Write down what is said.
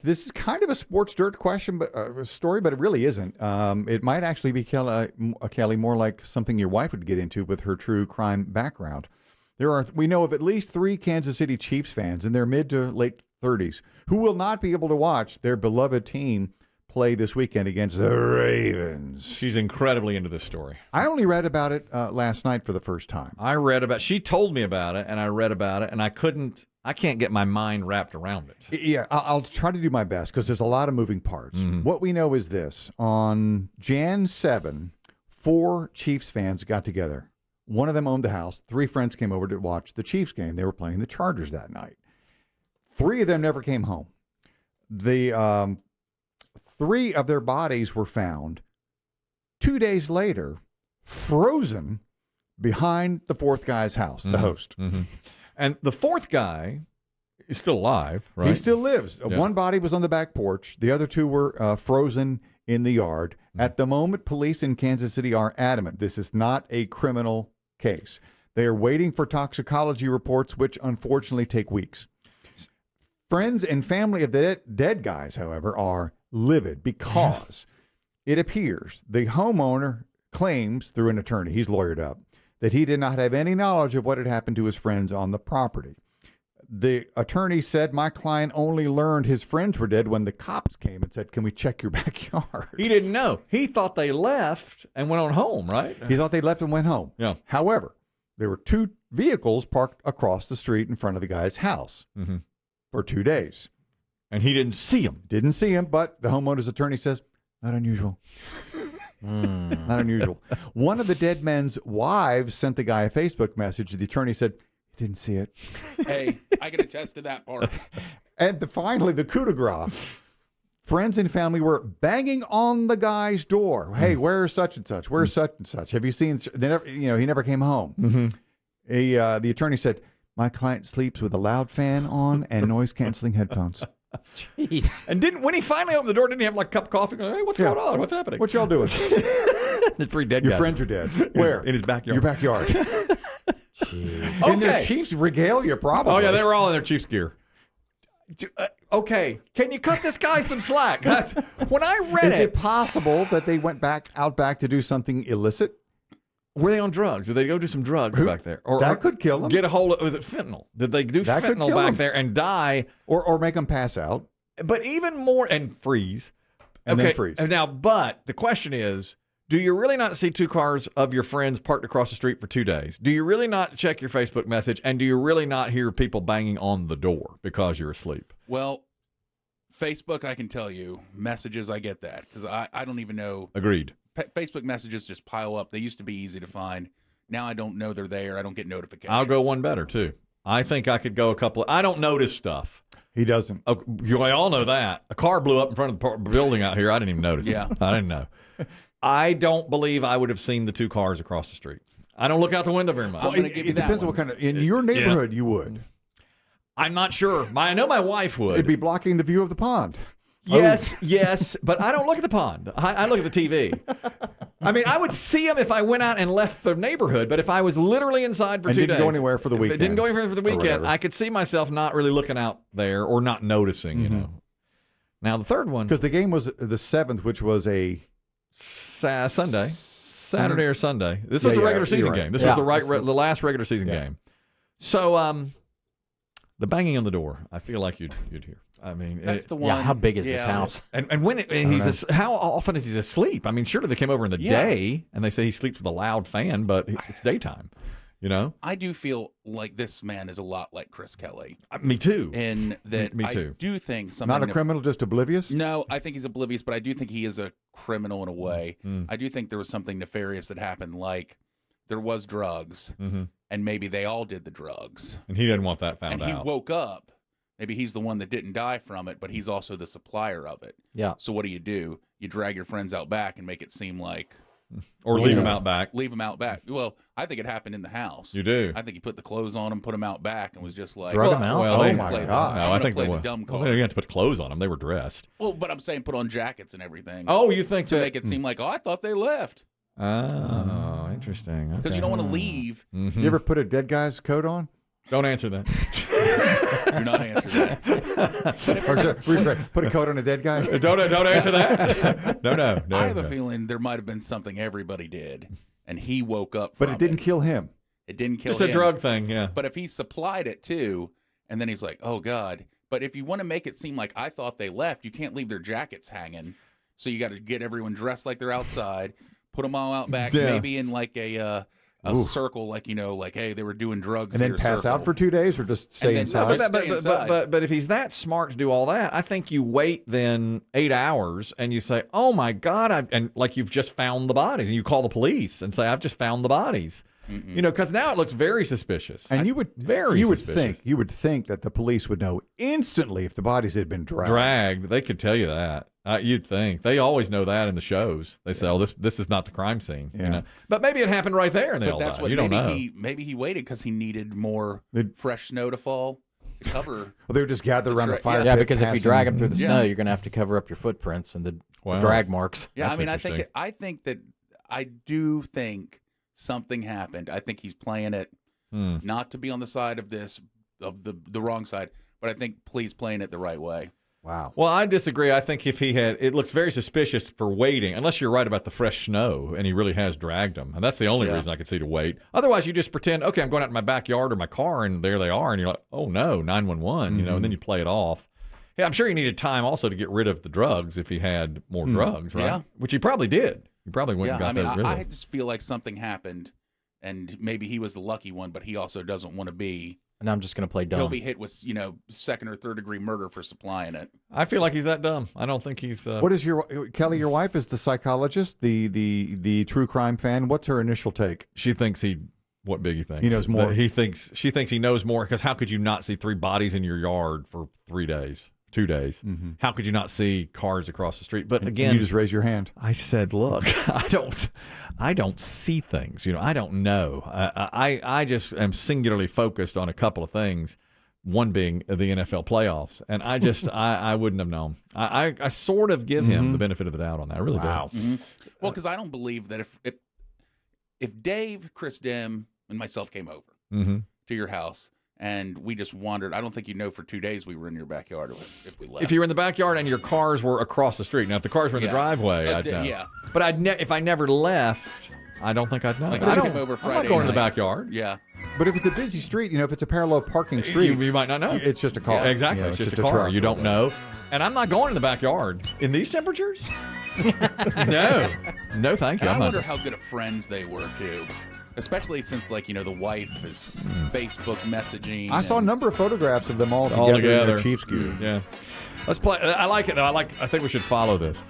This is kind of a sports dirt question, but story, but it really isn't. It might actually be, Kelly, more like something your wife would get into with her true crime background. We know of at least 3 Kansas City Chiefs fans in their mid to late 30s who will not be able to watch their beloved team play this weekend against the Ravens. She's incredibly into this story. I only read about it last night for the first time. She told me about it, and I read about it, and I can't get my mind wrapped around it. Yeah, I'll try to do my best because there's a lot of moving parts. Mm-hmm. What we know is this. On Jan 7, 4 Chiefs fans got together. One of them owned the house. 3 friends came over to watch the Chiefs game. They were playing the Chargers that night. 3 of them never came home. The 3 of their bodies were found 2 days later, frozen behind the 4th guy's house, the host. Mm-hmm. And the 4th guy is still alive, right? He still lives. Yeah. One body was on the back porch. The other 2 were frozen in the yard. Mm-hmm. At the moment, police in Kansas City are adamant this is not a criminal case. They are waiting for toxicology reports, which unfortunately take weeks. Friends and family of the dead guys, however, are livid because it appears the homeowner claims through an attorney, he's lawyered up, that he did not have any knowledge of what had happened to his friends on the property. The attorney said, my client only learned his friends were dead when the cops came and said, can we check your backyard? He didn't know. He thought they left and went on home, right? He thought they left and went home. Yeah. However, there were 2 vehicles parked across the street in front of the guy's house for 2 days. And he didn't see them. Didn't see him, but the homeowner's attorney says, not unusual. Not unusual. One of the dead men's wives sent the guy a Facebook message. The attorney said, didn't see it. Hey, I can attest to that part. And finally, the coup de grace. Friends and family were banging on the guy's door. Hey, where's such and such? Where's such and such? Have you seen? He never came home. The attorney said, my client sleeps with a loud fan on and noise canceling headphones. Jeez. And when he finally opened the door, didn't he have like a cup of coffee? Going, hey, what's going on? What's happening? What y'all doing? The 3 dead Your guys. friends are dead. Where? In his backyard. Your backyard. Okay. In their Chiefs regalia, probably. Oh, yeah, they were all in their Chiefs gear. Okay, can you cut this guy some slack? When I read Is it possible that they went out back to do something illicit? Were they on drugs? Did they go do some drugs back there? Or that could kill them. Get a hold of, was it fentanyl? Did they do that fentanyl back there and die? Or make them pass out. But even more, and freeze. And then freeze. Now, but the question is, do you really not see 2 cars of your friends parked across the street for 2 days? Do you really not check your Facebook message? And do you really not hear people banging on the door because you're asleep? Well, Facebook, I can tell you, messages, I get that. Because I don't even know. Agreed. Facebook messages just pile up. They used to be easy to find. Now I don't know they're there. I don't get notifications. I'll go one better, too. I think I could go I don't notice stuff. He doesn't. Oh, you all know that. A car blew up in front of the building out here. I didn't even notice it. Yeah. I didn't know. I don't believe I would have seen the 2 cars across the street. I don't look out the window very much. Well, It depends on what kind of... In your neighborhood, you would. I'm not sure. I know my wife would. It'd be blocking the view of the pond. Yes, but I don't look at the pond. I look at the TV. I mean, I would see them if I went out and left the neighborhood, but if I was literally inside for 2 days. Didn't go anywhere for the weekend. If it didn't go anywhere for the weekend, I could see myself not really looking out there or not noticing, you know. Now, the third one. Because the game was the 7th, which was a... Sunday. Saturday or Sunday. This was a regular season game. This was the last regular season game. So, the banging on the door, I feel like you'd hear. I mean, that's the one. Yeah, how big is this house? And when how often is he asleep? I mean, surely they came over in the day and they say he sleeps with a loud fan, but it's daytime. You know, I do feel like this man is a lot like Chris Kelly. Me too. In that, me too. I do think something. Not a criminal, just oblivious. No, I think he's oblivious, but I do think he is a criminal in a way. I do think there was something nefarious that happened, like there was drugs, and maybe they all did the drugs, and he didn't want that found out. And he woke up. Maybe he's the one that didn't die from it, but he's also the supplier of it. Yeah. So what do? You drag your friends out back and make it seem like. Or leave them out back. Leave them out back. Well, I think it happened in the house. You do. I think he put the clothes on them, put them out back, and was just like... Drug them out? Well, oh, my God. No, I think they the dumb card. Well, you have to put clothes on them. They were dressed. Well, but I'm saying put on jackets and everything. Oh, you think to make it seem like, I thought they left. Oh, interesting. Because you don't want to leave. You ever put a dead guy's coat on? Don't answer that. Do not answer that. Put a coat on a dead guy. Don't answer that. No. I have a feeling there might have been something everybody did, and he woke up from But it didn't kill him. It didn't kill him. Just a drug thing, yeah. But if he supplied it too, and then he's like, oh, God. But if you want to make it seem like I thought they left, you can't leave their jackets hanging. So you got to get everyone dressed like they're outside, put them all out back, maybe in like a circle, like, hey, they were doing drugs. And then pass out for 2 days or just stay inside? But if he's that smart to do all that, I think you wait then 8 hours and you say, oh, my God, and like you've just found the bodies. And you call the police and say, I've just found the bodies. Because now it looks very suspicious. And you would think that the police would know instantly if the bodies had been dragged. They could tell you that. You'd think they always know that in the shows. They say, "Oh, this is not the crime scene." Yeah. But maybe it happened right there, and they all died. You don't know. Maybe he waited because he needed more fresh snow to fall to cover. Well, they would just gather around the fire. Yeah, because if you drag them through the snow, you're going to have to cover up your footprints and the drag marks. Yeah, I do think something happened. I think he's playing it not to be on the side of the wrong side, but I think Plea's playing it the right way. Wow. Well, I disagree. I think if it looks very suspicious for waiting, unless you're right about the fresh snow and he really has dragged them. And that's the only reason I could see to wait. Otherwise, you just pretend, okay, I'm going out in my backyard or my car, and there they are. And you're like, oh, no, 911, and then you play it off. Yeah, I'm sure he needed time also to get rid of the drugs if he had more drugs, right? Yeah. Which he probably did. He probably went and got those rid of. I just feel like something happened, and maybe he was the lucky one, but he also doesn't want to be. And I'm just going to play dumb. He'll be hit with, second or third degree murder for supplying it. I feel like he's that dumb. I don't think he's. What is Kelly? Your wife is the psychologist, the true crime fan. What's her initial take? She thinks what Biggie thinks. He knows more. She thinks he knows more, because how could you not see 3 bodies in your yard for 3 days? 2 days. Mm-hmm. How could you not see cars across the street? But again, you just raise your hand. I said, look, I don't see things. I don't know. I just am singularly focused on a couple of things. One being the NFL playoffs, and I just I wouldn't have known. I sort of give him the benefit of the doubt on that. I really do. Mm-hmm. Well, because I don't believe that if Dave, Chris Demm, and myself came over to your house, and we just wandered, I don't think for 2 days we were in your backyard if we left. If you were in the backyard and your cars were across the street. Now, if the cars were in the driveway, I'd know. Yeah. But if I never left, I don't think I'd know. Like, I'm not going to the backyard. Yeah. But if it's a busy street, if it's a parallel parking street, you might not know. It's just a car. Yeah, exactly. It's just a car. You don't know. And I'm not going in the backyard in these temperatures. No, thank you. I wonder how good of friends they were too. Especially since, the wife is Facebook messaging. I saw a number of photographs of them all together in their Chiefs gear. Yeah. Let's play. I like it. I think we should follow this.